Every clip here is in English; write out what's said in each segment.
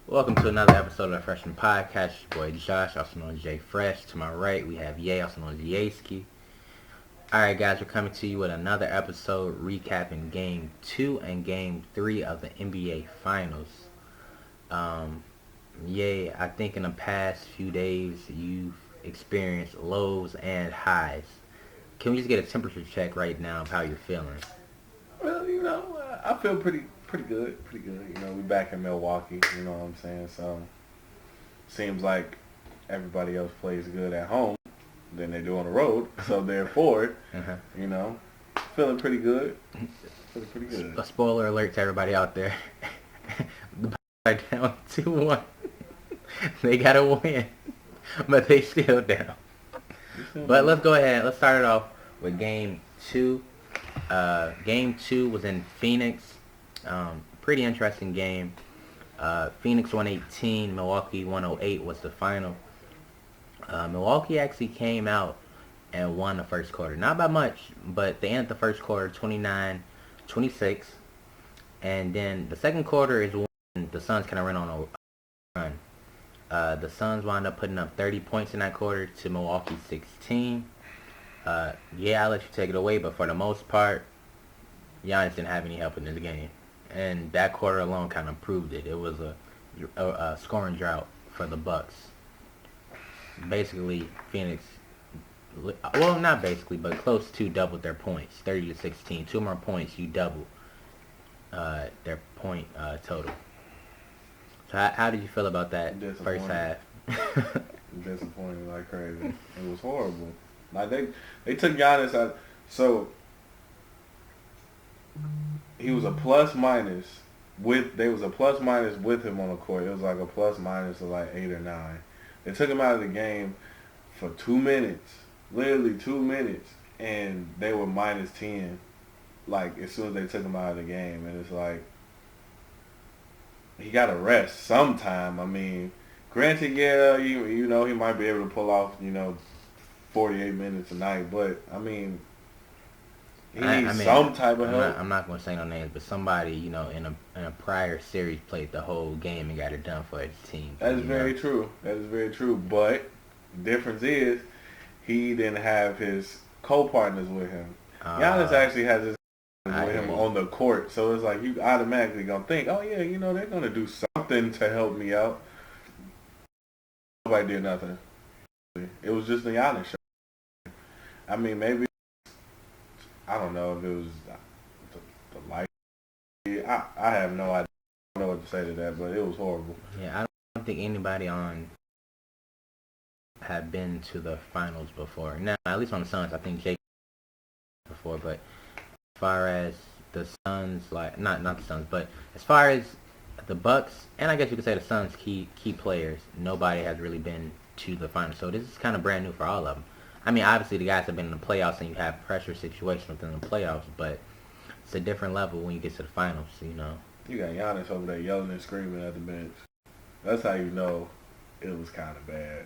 Welcome to another episode of the Freshman Podcast. Your boy Josh, also known as Jay Fresh. To my right, we have Ye, also known as Yeski. Alright, guys, we're coming to you with another episode recapping Game 2 and Game 3 of the NBA Finals. Ye, I think in the past few days you've experienced lows and highs. Can we just get a temperature check right now of how you're feeling? Well, I feel pretty good, pretty good. We back in Milwaukee. You know what I'm saying? So seems like everybody else plays good at home than they do on the road. So therefore, Uh-huh. you know, feeling pretty good. Feeling pretty good. A spoiler alert to everybody out there. The Bucks are down 2-1. They gotta win, but they still down. But let's go ahead. Let's start it off with Game 2. Game 2 was in Phoenix. Pretty interesting game. Phoenix 118, Milwaukee 108 was the final. Milwaukee actually came out and won the first quarter. Not by much, but they ended the first quarter 29-26. And then the second quarter is when the Suns kind of ran on a run. The Suns wound up putting up 30 points in that quarter to Milwaukee 16. Yeah, I'll let you take it away, but for the most part, Giannis didn't have any help in this game. And that quarter alone kind of proved it. It was a scoring drought for the Bucks. Basically, Phoenix, well, not basically, but close to doubled their points, 30-16. 2 more points, you double their point total. So how did you feel about that first half? Disappointing like crazy. It was horrible. Like they took Giannis out. So he was a plus minus they was a plus minus with him on the court. It was like a plus minus of like 8 or 9. They took him out of the game for 2 minutes, literally 2 minutes, and they were minus 10. Like as soon as they took him out of the game, and it's like he got to rest sometime. I mean, granted, yeah, you know he might be able to pull off 48 minutes a night, but I mean. He needs some type of help. I'm not going to say no names, but somebody, in a prior series played the whole game and got it done for his team. That is very true. That is very true. But the difference is he didn't have his co-partners with him. Giannis actually has his with him on the court. So it's like you automatically going to think, oh, yeah, they're going to do something to help me out. Nobody did nothing. It was just the Giannis show. I mean, maybe I don't know if it was the light. I have no idea. I don't know what to say to that, but it was horrible. Yeah, I don't think anybody on had been to the finals before. Now, at least on the Suns, I think Jake before. But as far as the Suns, like not the Suns, but as far as the Bucks, and I guess you could say the Suns' key players, nobody has really been to the finals. So this is kind of brand new for all of them. I mean, obviously the guys have been in the playoffs and you have pressure situations within the playoffs, but it's a different level when you get to the finals, You got Giannis over there yelling and screaming at the bench. That's how you know it was kind of bad.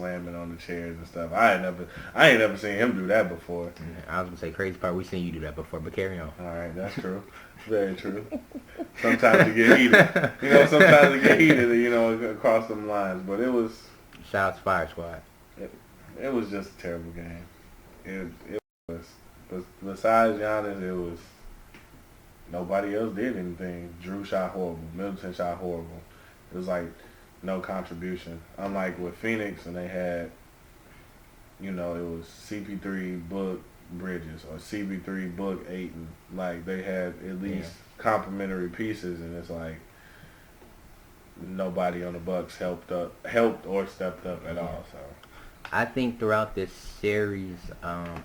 Slamming on the chairs and stuff. I ain't never seen him do that before. I was gonna say crazy part. We seen you do that before, but carry on. All right, that's true. Very true. Sometimes you get heated. Sometimes you get heated. Across them lines. But it was. Shout out to Fire Squad. It was just a terrible game. It was. But besides Giannis, it was. Nobody else did anything. Drew shot horrible. Middleton shot horrible. It was like no contribution. Unlike with Phoenix, and they had, it was CP3, Book, Bridges, or CP3, Book, Ayton. Like they had at least complementary pieces, and it's like nobody on the Bucks helped or stepped up at all. So. I think throughout this series,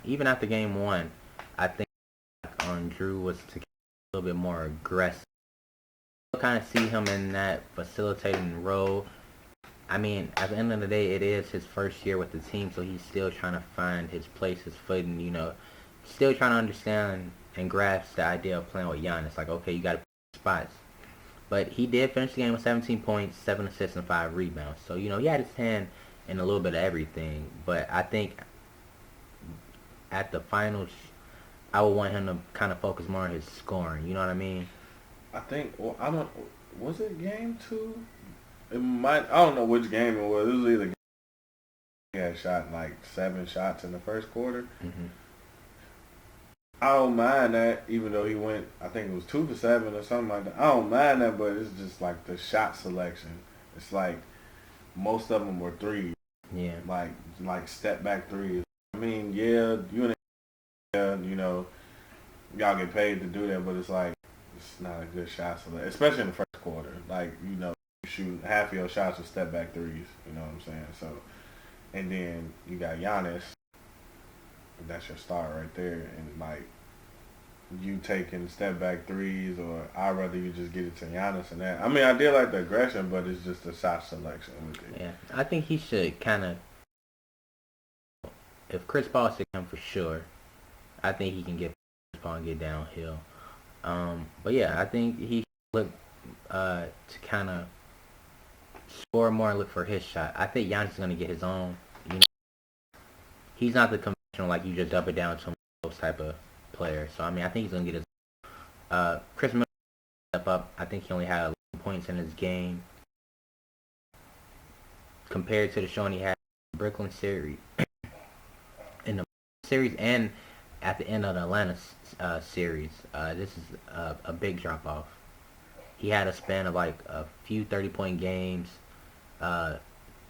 even after Game 1, I think on Drew was to get a little bit more aggressive. I kind of see him in that facilitating role. I mean, at the end of the day, it is his first year with the team, so he's still trying to find his place, his footing, still trying to understand and grasp the idea of playing with Giannis. Like, okay, you got to pick spots. But he did finish the game with 17 points, 7 assists, and 5 rebounds. So, he had his hand in a little bit of everything. But I think at the finals, I would want him to kind of focus more on his scoring. You know what I mean? I think, I don't, was it game 2? It might. I don't know which game it was. It was either he had shot like 7 shots in the first quarter. Mm-hmm. I don't mind that, even though he went. I think it was 2 for 7 or something like that. I don't mind that, but it's just like the shot selection. It's like most of them were threes. Yeah. Like step back threes. I mean, yeah, you know, y'all get paid to do that, but it's like it's not a good shot selection, especially in the first quarter. Like, you know, you shoot half of your shots with step back threes. You know what I'm saying? So, and then you got Giannis. That's your start right there, and like you taking step back threes, or I'd rather you just get it to Giannis and that. I mean, I did like the aggression, but it's just the shot selection with it. Yeah, I think he should kind of. If Chris Paul should come for sure, I think he can get Chris Paul and get downhill. But yeah, I think he look to kind of score more and look for his shot. I think Giannis is gonna get his own. You know, he's not the conventional like you just dump it down to him type of player. So I mean, I think he's gonna get his. Chris Middleton step up. I think he only had 11 points in his game compared to the showing he had in the Brooklyn series, in the series, and at the end of the Atlanta series. This is a big drop off. He had a span of like a few 30-point games,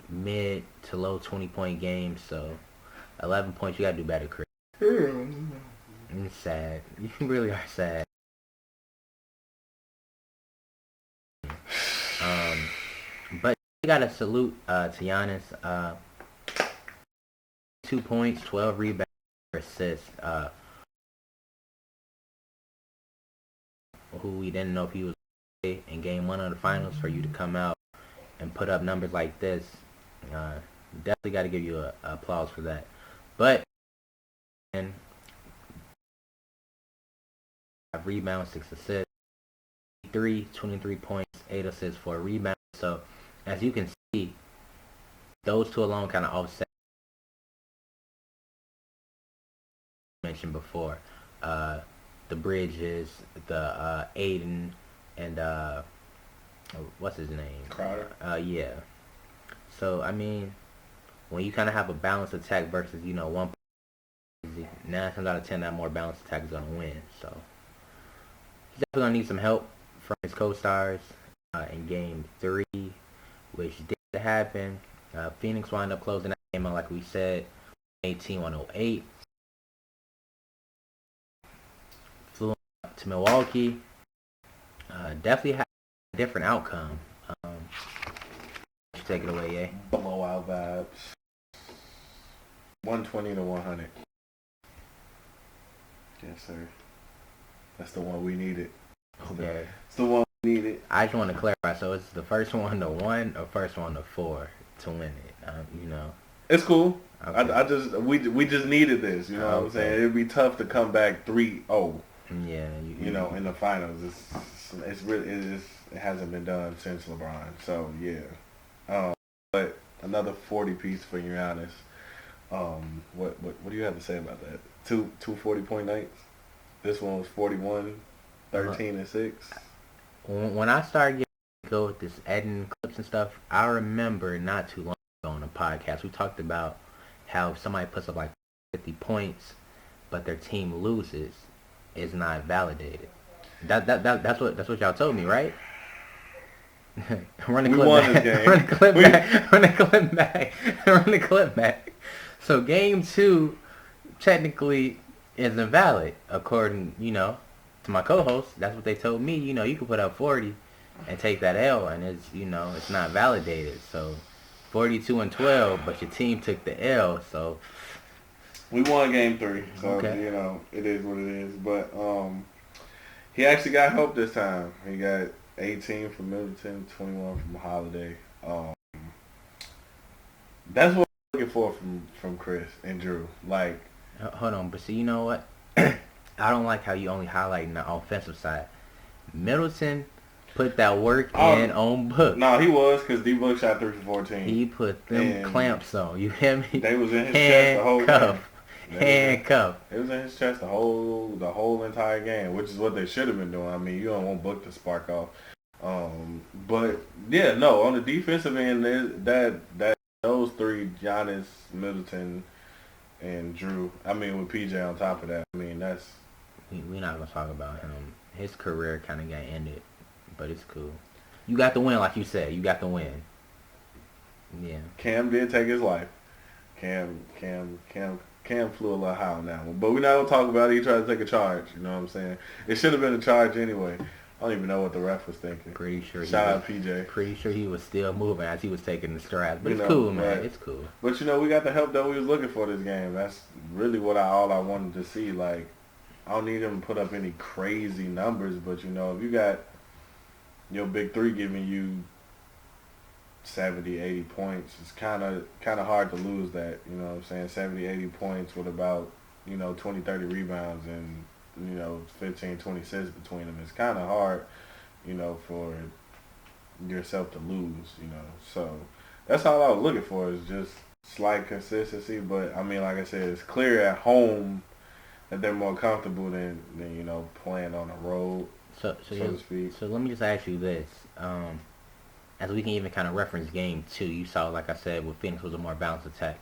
mid to low 20-point games. So 11 points, you gotta do better, Chris. It's sad. You really are sad. But you gotta salute to Giannis. 2 points, 12 rebounds, assists. Who we didn't know if he was in game 1 of the finals, for you to come out and put up numbers like this. Definitely got to give you a applause for that. But and 5 rebounds, 6 assists, 23 points, 8 assists, 4 rebounds. So as you can see, those two alone kind of offset. Mentioned before, the Bridges, the Aiden, and what's his name? Crowder. Yeah. So I mean, when you kind of have a balanced attack versus, you know, 1, 9 times out of 10 that more balanced attack is gonna win. So he's definitely gonna need some help from his co-stars in game 3, which did happen. Phoenix wound up closing that game out, like we said, 18-108. Flew up to Milwaukee. Definitely had a different outcome. Take it away, yeah. Blowout vibes. 120-100. Yes, sir. That's the one we needed. Okay. It's the one we needed. I just want to clarify. So it's the first one to 1 or first one to 4 to win it. You know. It's cool. Okay. We just needed this. You know what I'm saying? It'd be tough to come back 3-0. Yeah. You know, in the finals, it's really it hasn't been done since LeBron. So yeah. But another 40 piece for Giannis. What do you have to say about that? Two 40-point nights. This one was 41, 13, and 6. When I started getting to go with this editing clips and stuff, I remember not too long ago on a podcast we talked about how if somebody puts up like 50 points, but their team loses, is not validated. That's what y'all told me, right? Run the clip back. So game 2 technically is invalid according, you know, to my co-host. That's what they told me. You know, you can put up 40 and take that L, and it's, you know, it's not validated. So 42-12, but your team took the L. So we won game 3. So okay. You know, it is what it is. But he actually got help this time. He got 18 from Middleton, 21 from Holiday. That's what I'm looking for from Chris and Drew. Like, hold on, but see, you know what? I don't like how you only highlighting the offensive side. Middleton put that work in on Book. No, he was, because D-Book shot 3 for 14. He put them clamps on. You hear me? They was in his chest the whole game. Handcuff. It was in his chest the whole entire game, which is what they should have been doing. I mean, you don't want Book to spark off. But Yeah, no, on the defensive end, that those three, Giannis, Middleton, and Drew. I mean, with PJ on top of that. I mean, that's We're not gonna talk about him. His career kind of got ended, but it's cool. You got the win, like you said. You got the win. Yeah. Cam did take his life. Cam flew a little high on that one. But we're not gonna talk about it. He tried to take a charge. You know what I'm saying? It should have been a charge anyway. I don't even know what the ref was thinking. Pretty sure. Shout out PJ. Pretty sure he was still moving as he was taking the strides. But You it's know, cool, man. right. It's cool. But we got the help that we was looking for this game. That's really all I wanted to see. Like, I don't need him to put up any crazy numbers, but if you got your big three giving you 70, 80 points, it's kind of hard to lose that. You know what I'm saying? 70, 80 points with about 20, 30 rebounds and 15, 20 assists between them. It's kind of hard, for yourself to lose. So that's all I was looking for is just slight consistency. But I mean, like I said, it's clear at home that they're more comfortable than playing on the road, So to speak. so let me just ask you this. As we can even kind of reference game 2, you saw, like I said, with Phoenix was a more balanced attack.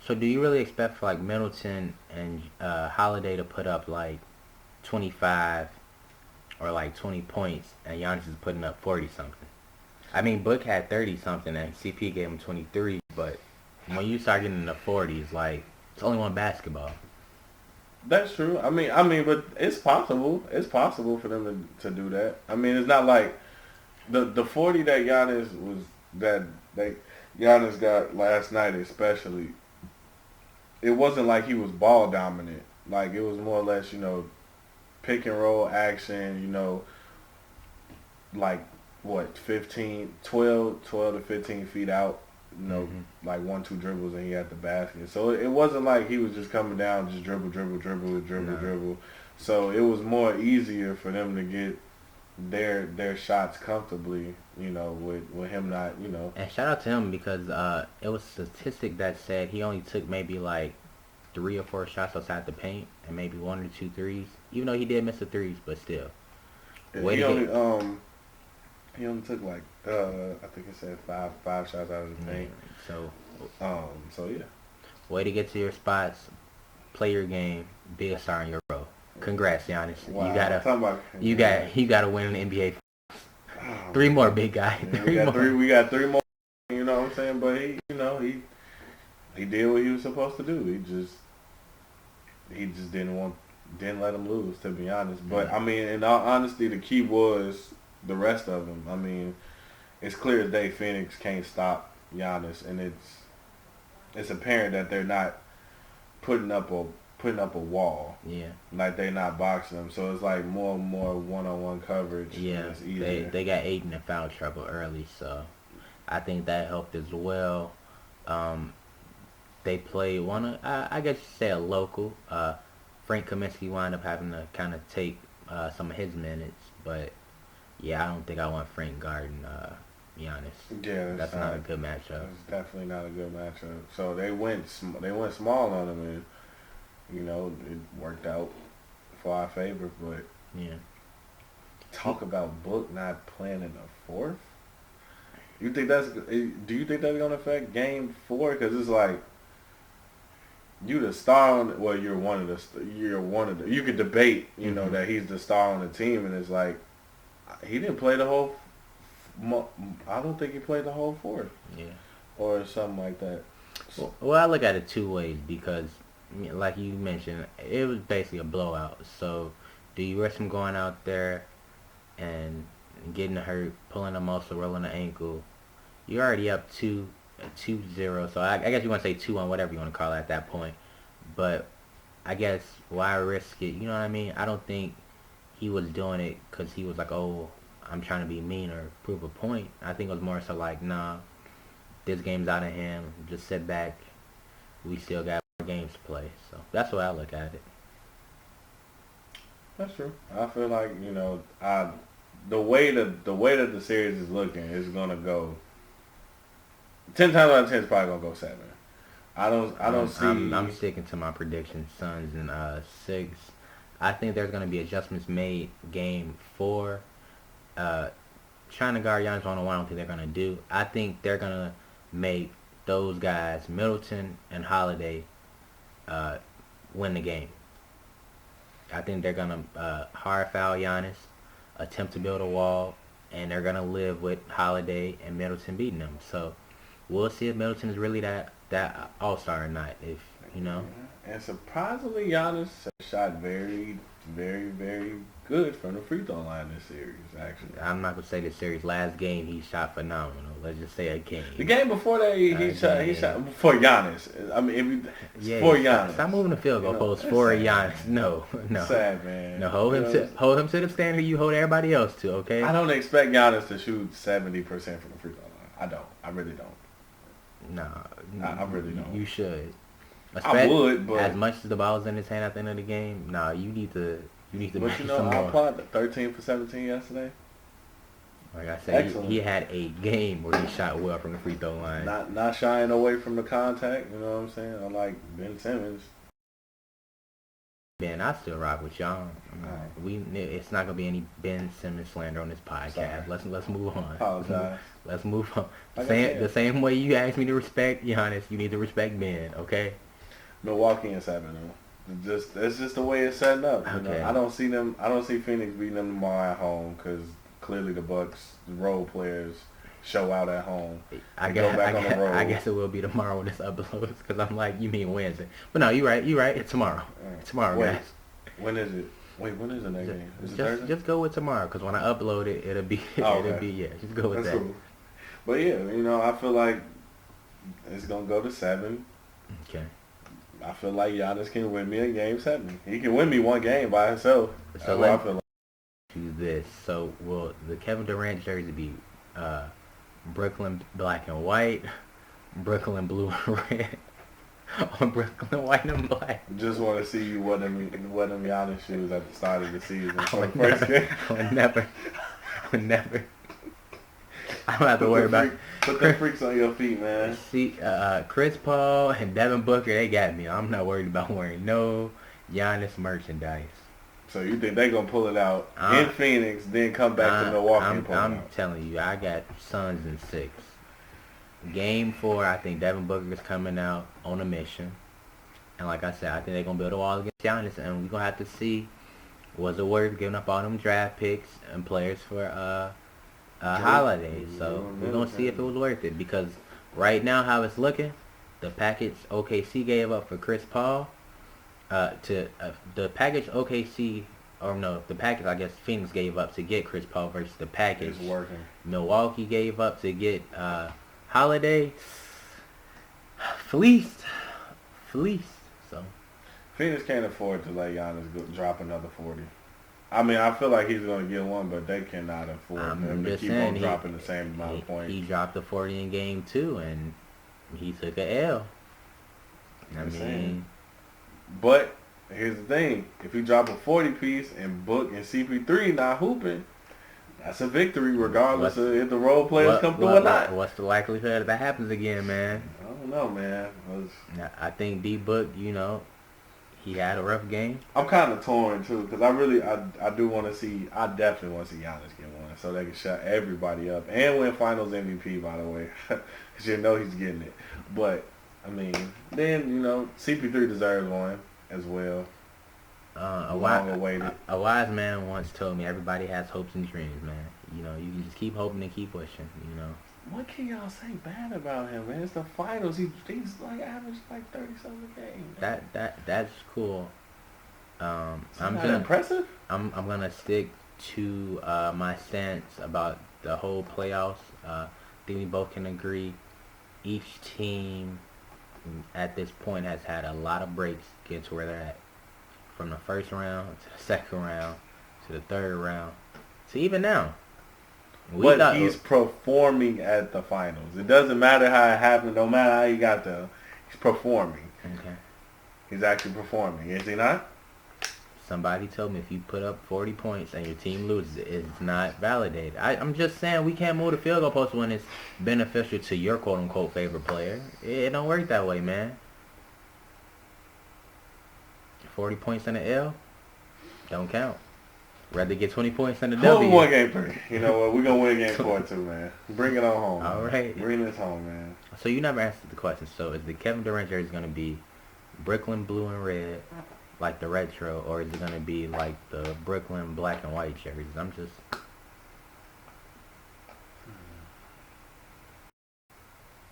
So do you really expect for like Middleton and Holiday to put up like 25 or like 20 points and Giannis is putting up 40 something? I mean, Book had 30 something and CP gave him 23, but when you start getting in the 40s, like it's only one basketball. That's true. I mean, but it's possible. It's possible for them to do that. I mean, it's not like the 40 that Giannis got last night, especially. It wasn't like he was ball dominant. Like, it was more or less, pick and roll action, like, what, 12 to 15 feet out, like 1-2 dribbles and he had the basket. So it wasn't like he was just coming down, just dribble. So it was more easier for them to get their shots comfortably, with him not. And shout out to him because it was a statistic that said he only took maybe like 3 or 4 shots outside the paint and maybe 1 or 2 threes. Even though he did miss the threes, but still. He only took like I think it said five shots out of the paint. So yeah. Way to get to your spots, play your game, be a star in your role. Congrats, Giannis. Wow. You gotta win an NBA. 3 more, big guy. Yeah, we got three more. You know what I'm saying? But he did what he was supposed to do. He just didn't let him lose, to be honest. But I mean, in all honesty, the key was the rest of them. I mean, it's clear as day Phoenix can't stop Giannis, and it's apparent that they're not putting up a wall. Yeah. Like, they're not boxing them. So it's like more and more one-on-one coverage. Yeah. It's easier. They got Aiden in foul trouble early, so I think that helped as well. They played I guess you say a local. Frank Kaminsky wound up having to kind of take some of his minutes, but yeah, I don't think I want Frank guarding Giannis. Yeah, that's not a good matchup. That's definitely not a good matchup. So they went small on him, and it worked out for our favor. But yeah, talk about Book not playing in the fourth. Do you think that's gonna affect Game 4? Because it's like, you the star on. Well, you're one of the. You could debate, that he's the star on the team, and it's like, he didn't play the whole. I don't think he played the whole fourth. Yeah. Or something like that. Well, I look at it 2 ways because, like you mentioned, it was basically a blowout. So, do you risk him going out there and getting hurt, pulling a muscle, rolling an ankle? You're already up 2-0. So I guess you want to say 2-1, whatever you want to call it at that point. But I guess why risk it? You know what I mean? I don't think he was doing it because he was like, oh, I'm trying to be mean or prove a point. I think it was more so like, nah, this game's out of hand. Just sit back. We still got more games to play. So that's the way I look at it. That's true. I feel like, the way that the series is looking is gonna go 10 times out of 10 it's probably gonna go 7. I don't see. I'm sticking to my prediction, Suns in 6. I think there's gonna be adjustments made game 4. trying to guard Giannis one-on-one, I don't think they're gonna do. I think they're gonna make those guys, Middleton and Holiday, uh, win the game. I think they're gonna hard foul Giannis, attempt to build a wall, and they're gonna live with Holiday and Middleton beating them. So we'll see if Middleton is really that all-star or not. If you know. And surprisingly, Giannis shot very, very, very good from the free throw line this series. Actually, I'm not gonna say this series. Last game he shot phenomenal. Let's just say a game. The game before that, he shot for Giannis. I mean, for Giannis. Stop moving the field goal post for Giannis. No. Sad, man. No, hold him to the standard you hold everybody else to. Okay. I don't expect Giannis to shoot 70% from the free throw line. I don't. I really don't. No, I really don't. You should. I would, but as much as the ball was in his hand at the end of the game, you need to. But you know, I applied the 13 for 17 yesterday. Like I said, he had a game where he shot well from the free throw line. Not shying away from the contact. You know what I'm saying? Unlike Ben Simmons. Ben, I still rock with y'all. It's not gonna be any Ben Simmons slander on this podcast. Let's move on. Apologize. Let's move on. The same way you asked me to respect Giannis, you need to respect Ben. Okay. Milwaukee and 7 though. That's just the way it's setting up. You know? I don't see Phoenix beating them tomorrow at home because clearly the Bucks, the role players, show out at home. I guess it will be tomorrow when this uploads because I'm like, you mean Wednesday? But no, you're right. It's tomorrow. Tomorrow, Wait, guys. When is it? Wait, when is the next game? Is it Thursday? Just go with tomorrow because when I upload it, it'll be just go with that. Cool. But yeah, you know, I feel like it's gonna go to 7. Okay. I feel like Giannis can win me a game 7. He can win me one game by himself. So let's do this. So will the Kevin Durant jersey be Brooklyn black and white, Brooklyn blue and red, or Brooklyn white and black? Just want to see you wear them Giannis shoes at the start of the season for the first game. I would never. I don't have to worry about. Put the freaks on your feet, man. See, Chris Paul and Devin Booker, they got me. I'm not worried about wearing no Giannis merchandise. So you think they gonna pull it out in Phoenix, then come back to Milwaukee and pull it out? I'm telling you, I got Suns in 6. Game 4, I think Devin Booker is coming out on a mission. And like I said, I think they're gonna build a wall against Giannis, and we're gonna have to see was it worth giving up all them draft picks and players for Holiday. So we're gonna see if it was worth it because right now how it's looking, the package OKC gave up for Chris Paul, the package I guess Phoenix gave up to get Chris Paul versus the package it's working. Milwaukee gave up to get Holiday. Fleeced. So Phoenix can't afford to let Giannis drop another 40. I mean, I feel like he's going to get one, but they cannot afford him to keep on dropping the same amount of points. He dropped the 40 in game 2, and he took a L. But here's the thing. If he drop a 40-piece and Book and CP3 not hooping, that's a victory regardless of if the role players come through or not. What's the likelihood that happens again, man? I don't know, man. I think D-Book, he had a rough game. I'm kind of torn too because I do want to see. I definitely want to see Giannis get one so they can shut everybody up and win Finals MVP. By the way, because he's getting it. But I mean, then CP3 deserves one as well. A wise man once told me everybody has hopes and dreams, man. You can just keep hoping and keep wishing. What can y'all say bad about him, man? It's the finals. He's like averaged like 30-something a game. That's cool. Impressive? I'm gonna stick to my stance about the whole playoffs. I think we both can agree. Each team at this point has had a lot of breaks to get to where they're at. From the first round to the second round to the third round to even now. But he's performing at the finals. It doesn't matter how it happened. No matter how he got there. He's performing. Okay. He's actually performing. Is he not? Somebody told me if you put up 40 points and your team loses, it's not validated. I'm just saying we can't move the field goal post when it's beneficial to your quote-unquote favorite player. It don't work that way, man. 40 points in the L don't count. Rather get 20 points than a Who W. won game 3? You know what? We're going to win game 4 too, man. Bring it on home. All right. Bring this home, man. So you never answered the question. So is the Kevin Durant jersey going to be Brooklyn blue and red, like the retro, or is it going to be like the Brooklyn black and white jerseys? I'm just...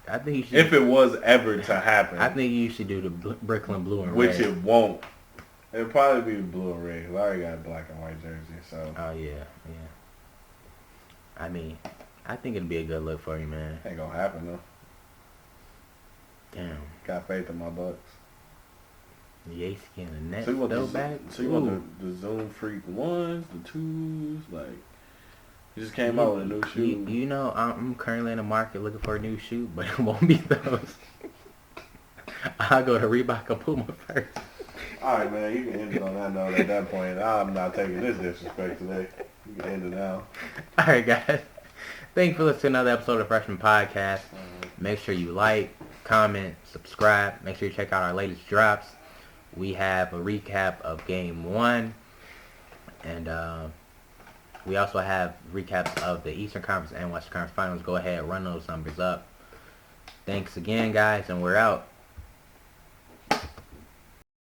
I think you should... If it was ever to happen. I think you should do the Brooklyn blue and which red. it won't. It'll probably be blue and red. 'Cause I already got a black and white jersey, so. Oh, yeah. I mean, I think it'd be a good look for you, man. Ain't gonna happen, though. Damn. Got faith in my Bucks. The AC and the Nets So you want still the, back? So you want the Zoom Freak 1s, the 2s, like... You just came out with a new shoe. You know, I'm currently in the market looking for a new shoe, but it won't be those. I'll go to Reebok or Puma first. Alright, man, you can end it on that note at that point. I'm not taking this disrespect today. You can end it now. Alright, guys. Thanks for listening to another episode of Freshman Podcast. Make sure you like, comment, subscribe. Make sure you check out our latest drops. We have a recap of Game 1. And we also have recaps of the Eastern Conference and Western Conference Finals. Go ahead, run those numbers up. Thanks again, guys, and we're out.